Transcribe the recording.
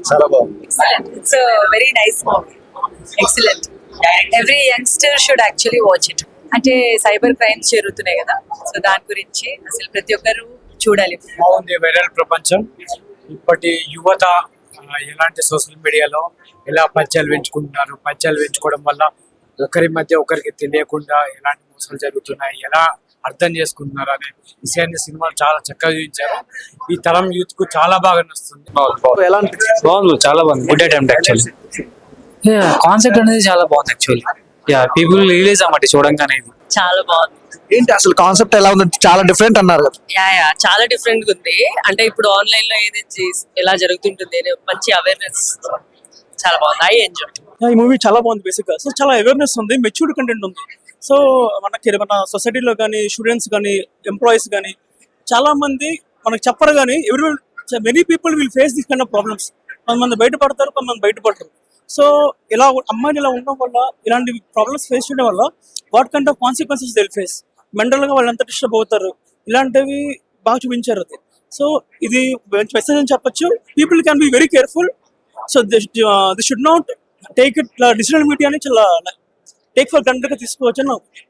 చాలా బాగుంది. Excellent. It's a very nice movie. Excellent. Every youngster should actually watch it. అంటే cyber crimes జరుగుతున్నాయి కదా, సో దాని గురించి అసలు ప్రతి ఒక్కరు చూడాలి. బాగుంది. వైరల్ ప్రపంచం. ఇప్పటి యువత ఎలాంటి సోషల్ మీడియాలో ఎలా పంచాలు పెంచుకుంటున్నారు, పంచాలు పెంచుకోవడం వల్ల ఒకరి మధ్య ఒకరికి తెలియకుండా ఎలాంటి మోసాలు జరుగుతున్నాయి, ఎలా అర్థం చేసుకుంటున్నారు అనే విషయాన్ని సినిమాలు చాలా చక్కగా చూపించారు. ఈ తరం యూత్ కు చాలా బాగా నచ్చుతుంది. ఎలా అనిపించింది? బాగుంది, చాలా బాగుంది. Good attempt actually. కాన్సెప్ట్ అనేది చాలా బాగుంది యాక్చువల్లీ. పీపుల్ రిలీజ్ అన్నమాట చూడంగానే. ఇది చాలా బాగుంది. ఏంటి అసలు కాన్సెప్ట్ ఎలా ఉంది? చాలా డిఫరెంట్ అన్నారు కదా. చాలా డిఫరెంట్ గా ఉంది. అంటే ఇప్పుడు ఆన్లైన్ లో ఏది ఎలా జరుగుతుంటుంది అనే మంచి అవేర్నెస్. చాలా బాగుంది. I enjoy. ఈ మూవీ చాలా బాగుంది. బేసిక్ గా సో చాలా అవేర్నెస్ ఉంది, మెచ్యూర్డ్ కంటెంట్ ఉంది. సో మన సొసైటీలో కానీ స్టూడెంట్స్ కానీ ఎంప్లాయీస్ కానీ చాలా మంది మనకు చెప్పరు కానీ many people will face this kind of problems. కొంతమంది బయటపడతారు, కొంతమంది బయటపడరు. సో ఇలా అమ్మాయిలు ఇలా ఉండడం వల్ల, ఇలాంటి ప్రాబ్లమ్స్ ఫేస్ చేయడం వల్ల what kind of consequences they'll face, mental గా వాళ్ళు ఎంత డిస్టర్బ్ అవుతారు, ఇలాంటివి బాగా చూపించారు అది. సో ఇది మంచి మెసేజ్ అని చెప్పొచ్చు. People can be very careful. So this should not take it digital మీడియాని చాలా టేక్ ఫర్ గ్రాంటెడ్ గా తీసుకోవచ్చు అని